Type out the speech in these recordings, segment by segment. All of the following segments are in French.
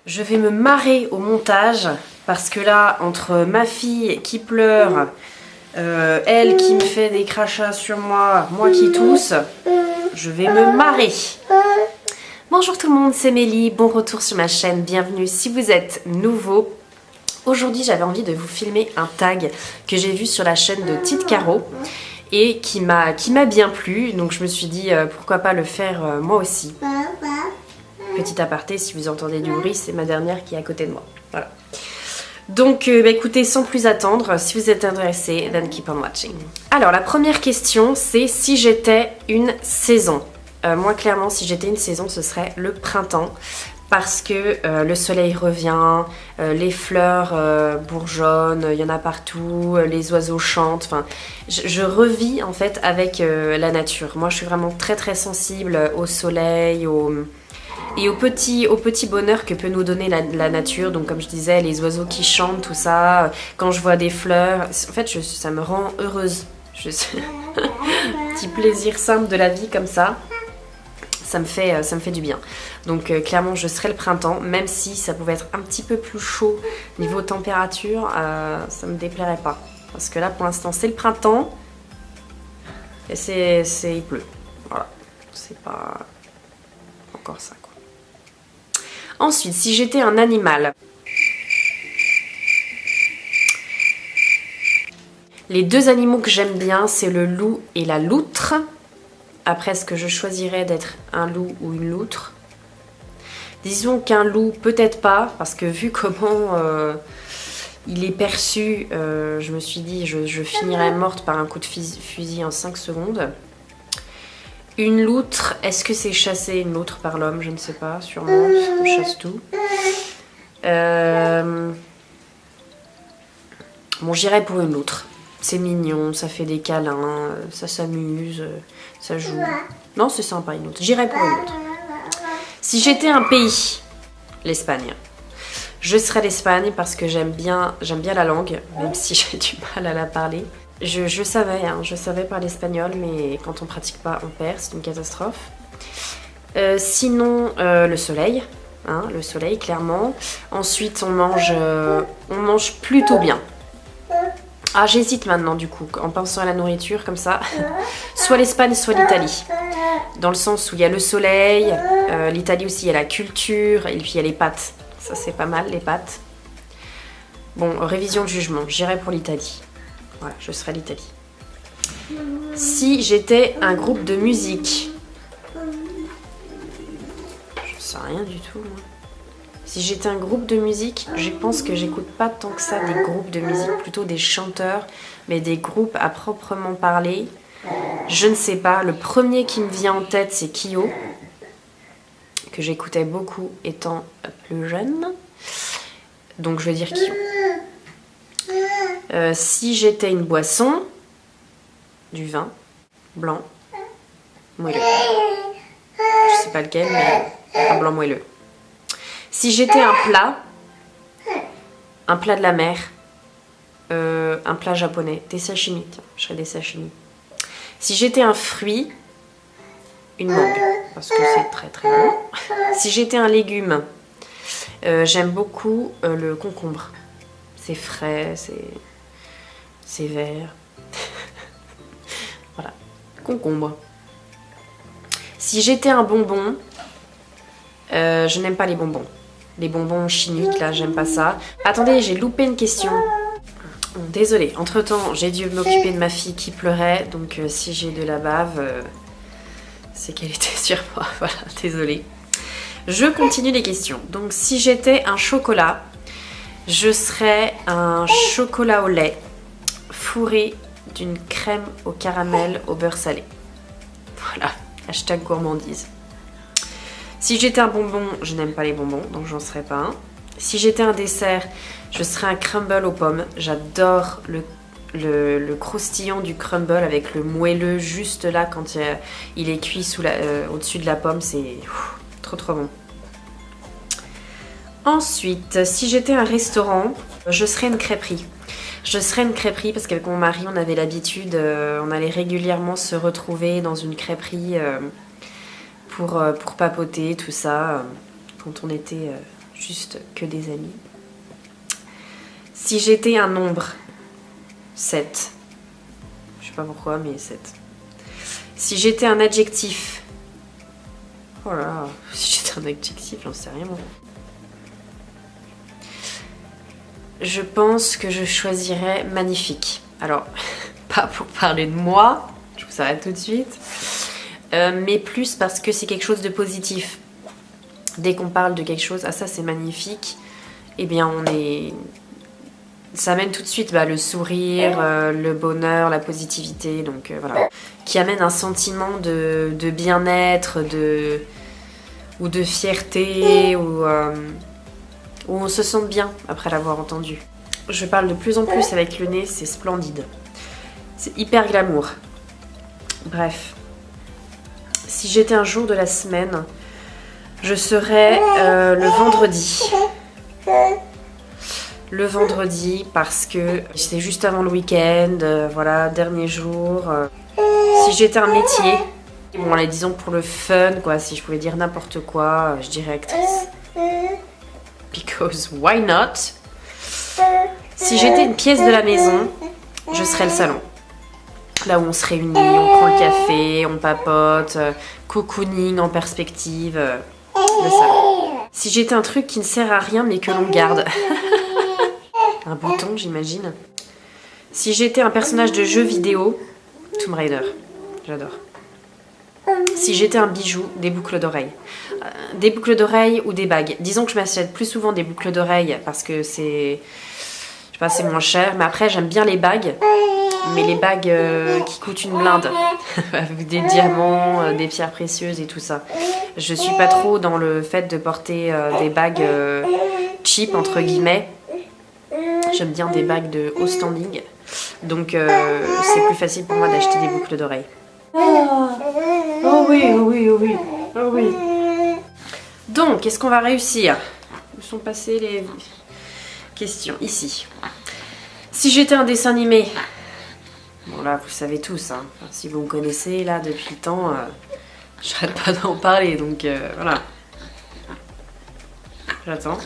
Je vais me marrer au montage parce que là, entre ma fille qui pleure, elle qui me fait des crachats sur moi, moi qui tousse, je vais me marrer. Bonjour tout le monde, c'est Mélie, bon retour sur ma chaîne, bienvenue si vous êtes nouveau. Aujourd'hui j'avais envie de vous filmer un tag que j'ai vu sur la chaîne de Tite Caro et qui m'a bien plu, donc je me suis dit pourquoi pas le faire moi aussi. Petit aparté, si vous entendez du bruit, c'est ma dernière qui est à côté de moi. Voilà. Donc écoutez, sans plus attendre, si vous êtes intéressé, then keep on watching. Alors la première question, c'est si j'étais une saison. Moi clairement, si j'étais une saison, ce serait le printemps. Parce que le soleil revient, les fleurs bourgeonnent, il y en a partout, les oiseaux chantent. Enfin, je revis en fait avec la nature. Moi, je suis vraiment très très sensible au soleil, et au petit bonheur que peut nous donner la nature. Donc comme je disais, les oiseaux qui chantent, tout ça. Quand je vois des fleurs, en fait, ça me rend heureuse. Petit plaisir simple de la vie comme ça. Ça me fait du bien. Donc clairement je serai le printemps, même si ça pouvait être un petit peu plus chaud niveau température, ça me déplairait pas. Parce que là pour l'instant c'est le printemps et il pleut. Voilà, c'est pas encore ça quoi. Ensuite, si j'étais un animal, les deux animaux que j'aime bien c'est le loup et la loutre. Après, est-ce que je choisirais d'être un loup ou une loutre? Disons qu'un loup, peut-être pas, parce que vu comment il est perçu, je me suis dit je finirais morte par un coup de fusil en 5 secondes. Une loutre, est-ce que c'est chasser une loutre par l'homme? Je ne sais pas, sûrement, on chasse tout. Bon, j'irais pour une loutre. C'est mignon, ça fait des câlins, ça s'amuse, ça joue. Non, c'est sympa une autre. J'irais pour une autre. Si j'étais un pays, l'Espagne. Je serais l'Espagne parce que j'aime bien la langue, même si j'ai du mal à la parler. Je savais parler espagnol, mais quand on pratique pas, on perd, c'est une catastrophe. Sinon, le soleil, hein, le soleil clairement. Ensuite, on mange plutôt bien. Ah, j'hésite maintenant du coup, en pensant à la nourriture comme ça. Soit l'Espagne, soit l'Italie. Dans le sens où il y a le soleil, l'Italie aussi, il y a la culture, et puis il y a les pâtes. Ça c'est pas mal, les pâtes. Bon, révision de jugement, j'irai pour l'Italie. Voilà, je serai l'Italie. Si j'étais un groupe de musique. Je sais rien du tout, moi. Si j'étais un groupe de musique, je pense que j'écoute pas tant que ça des groupes de musique, plutôt des chanteurs, mais des groupes à proprement parler. Je ne sais pas, le premier qui me vient en tête c'est Kyo, que j'écoutais beaucoup étant plus jeune. Donc je vais dire Kyo. Si j'étais une boisson, du vin, blanc, moelleux. Je sais pas lequel, mais un blanc moelleux. Si j'étais un plat de la mer, un plat japonais, des sashimi, tiens, je serais des sashimi. Si j'étais un fruit, une mangue, parce que c'est très très bon. Si j'étais un légume, j'aime beaucoup le concombre. C'est frais, c'est vert. Voilà, concombre. Si j'étais un bonbon, je n'aime pas les bonbons. Les bonbons chimiques, là, j'aime pas ça. Attendez, j'ai loupé une question. Désolée, entre-temps, j'ai dû m'occuper de ma fille qui pleurait. Donc, si j'ai de la bave, c'est qu'elle était sur moi. Voilà, désolée. Je continue les questions. Donc, si j'étais un chocolat, je serais un chocolat au lait fourré d'une crème au caramel au beurre salé. Voilà, hashtag gourmandise. Si j'étais un bonbon, je n'aime pas les bonbons, donc j'en serais pas un. Si j'étais un dessert, je serais un crumble aux pommes. J'adore le croustillant du crumble avec le moelleux juste là quand il est cuit au-dessus de la pomme. C'est trop trop bon. Ensuite, si j'étais un restaurant, je serais une crêperie. Je serais une crêperie parce qu'avec mon mari, on avait l'habitude, on allait régulièrement se retrouver dans une crêperie pour papoter, tout ça, quand on était juste que des amis. Si j'étais un nombre, 7. Je sais pas pourquoi, mais 7. Si j'étais un adjectif, oh là là, si j'étais un adjectif, j'en sais rien moi. Je pense que je choisirais magnifique. Alors, pas pour parler de moi, je vous arrête tout de suite, mais plus parce que c'est quelque chose de positif. Dès qu'on parle de quelque chose, ah ça c'est magnifique, eh bien ça amène tout de suite le sourire, le bonheur, la positivité, donc voilà. Qui amène un sentiment de bien-être, ou de fierté, où on se sent bien après l'avoir entendu. Je parle de plus en plus avec le nez, c'est splendide. C'est hyper glamour. Bref. Si j'étais un jour de la semaine, je serais le vendredi. Le vendredi parce que c'est juste avant le week-end, voilà, dernier jour. Si j'étais un métier, bon allez, disons pour le fun, quoi, si je pouvais dire n'importe quoi, je dirais actrice. Because why not? Si j'étais une pièce de la maison, je serais le salon. Là où on se réunit, on prend le café, on papote, cocooning en perspective, le salon. Si j'étais un truc qui ne sert à rien mais que l'on garde. Un bouton, j'imagine. Si j'étais un personnage de jeu vidéo, Tomb Raider, j'adore. Si j'étais un bijou, des boucles d'oreilles. Des boucles d'oreilles ou des bagues. Disons que je m'achète plus souvent des boucles d'oreilles parce que c'est... Je sais pas, c'est moins cher. Mais après, j'aime bien les bagues. Mais les bagues qui coûtent une blinde. Avec des diamants, des pierres précieuses et tout ça. Je suis pas trop dans le fait de porter des bagues cheap, entre guillemets. J'aime bien des bagues de haut standing. Donc c'est plus facile pour moi d'acheter des boucles d'oreilles. Oh oui, oh oui, oh oui, oh oui. Donc, est-ce qu'on va réussir? Où sont passées les questions? Ici. Si j'étais un dessin animé, bon là vous savez tous, hein. Enfin, si vous me connaissez là depuis le temps, j'arrête pas d'en parler, donc voilà. J'attends.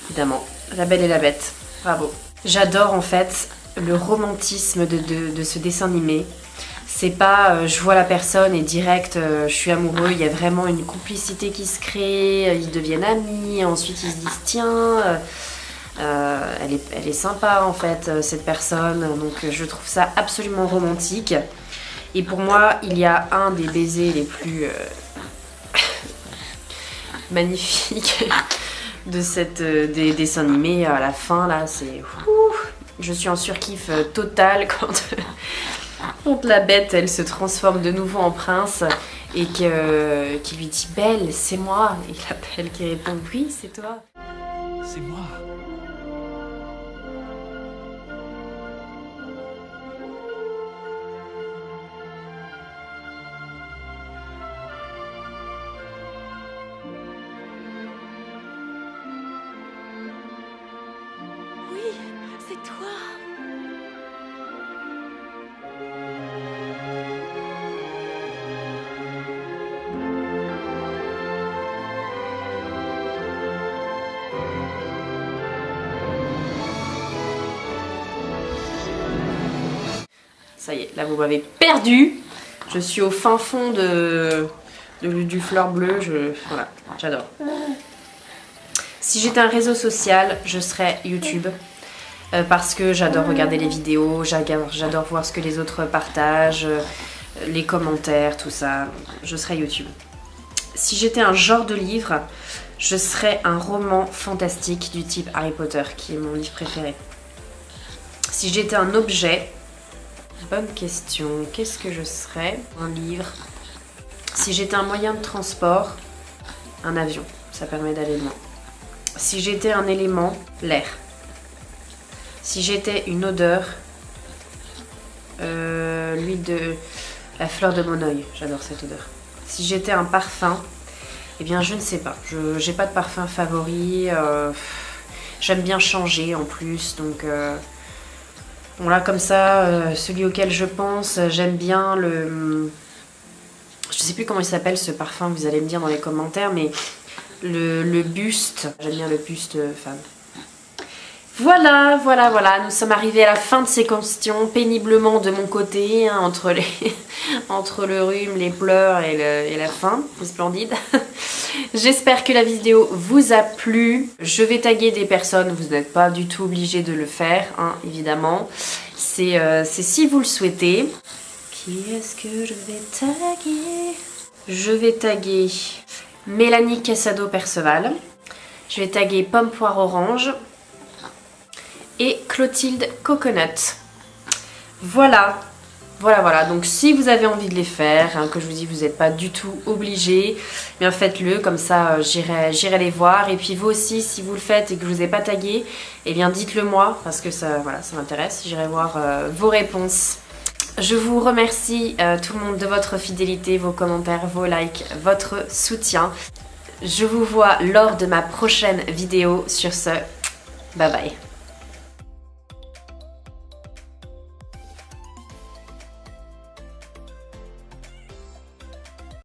Évidemment, La Belle et la Bête, bravo. J'adore en fait le romantisme de ce dessin animé. C'est pas je vois la personne et direct je suis amoureux, il y a vraiment une complicité qui se crée, ils deviennent amis, ensuite ils se disent tiens, elle est sympa en fait cette personne, donc je trouve ça absolument romantique. Et pour moi il y a un des baisers les plus magnifiques des dessins animés à la fin là, c'est... Je suis en surkiff total quand la bête elle se transforme de nouveau en prince et qui lui dit Belle, c'est moi, et la Belle qui répond oui, c'est toi. C'est moi. Oui, c'est toi. Ça y est, là vous m'avez perdu. Je suis au fin fond du fleur bleu. Voilà, j'adore. Si j'étais un réseau social, je serais YouTube. Parce que j'adore regarder les vidéos, j'adore voir ce que les autres partagent, les commentaires, tout ça. Je serais YouTube. Si j'étais un genre de livre, je serais un roman fantastique du type Harry Potter, qui est mon livre préféré. Si j'étais un objet... Bonne question. Qu'est-ce que je serais? Un livre. Si j'étais un moyen de transport, un avion. Ça permet d'aller loin. Si j'étais un élément, l'air. Si j'étais une odeur, l'huile de la fleur de Moneuil. J'adore cette odeur. Si j'étais un parfum, eh bien je ne sais pas. J'ai pas de parfum favori. J'aime bien changer en plus, donc... Bon là comme ça, celui auquel je pense, j'aime bien le... Je sais plus comment il s'appelle ce parfum, vous allez me dire dans les commentaires, mais le buste. J'aime bien le buste femme. Voilà, nous sommes arrivés à la fin de ces questions, péniblement de mon côté, hein, entre le rhume, les pleurs et la faim, c'est splendide. J'espère que la vidéo vous a plu. Je vais taguer des personnes, vous n'êtes pas du tout obligé de le faire, hein, évidemment. C'est si vous le souhaitez. Qui est-ce que je vais taguer? Je vais taguer Mélanie Cassado Perceval. Je vais taguer Pomme Poire Orange. Et Clotilde Coconut. Voilà. Donc si vous avez envie de les faire, hein, que je vous dis, vous n'êtes pas du tout obligé, bien faites-le, comme ça j'irai les voir. Et puis vous aussi, si vous le faites et que je vous ai pas tagué, eh bien dites-le moi, parce que ça m'intéresse, j'irai voir vos réponses. Je vous remercie tout le monde de votre fidélité, vos commentaires, vos likes, votre soutien. Je vous vois lors de ma prochaine vidéo. Sur ce, bye bye.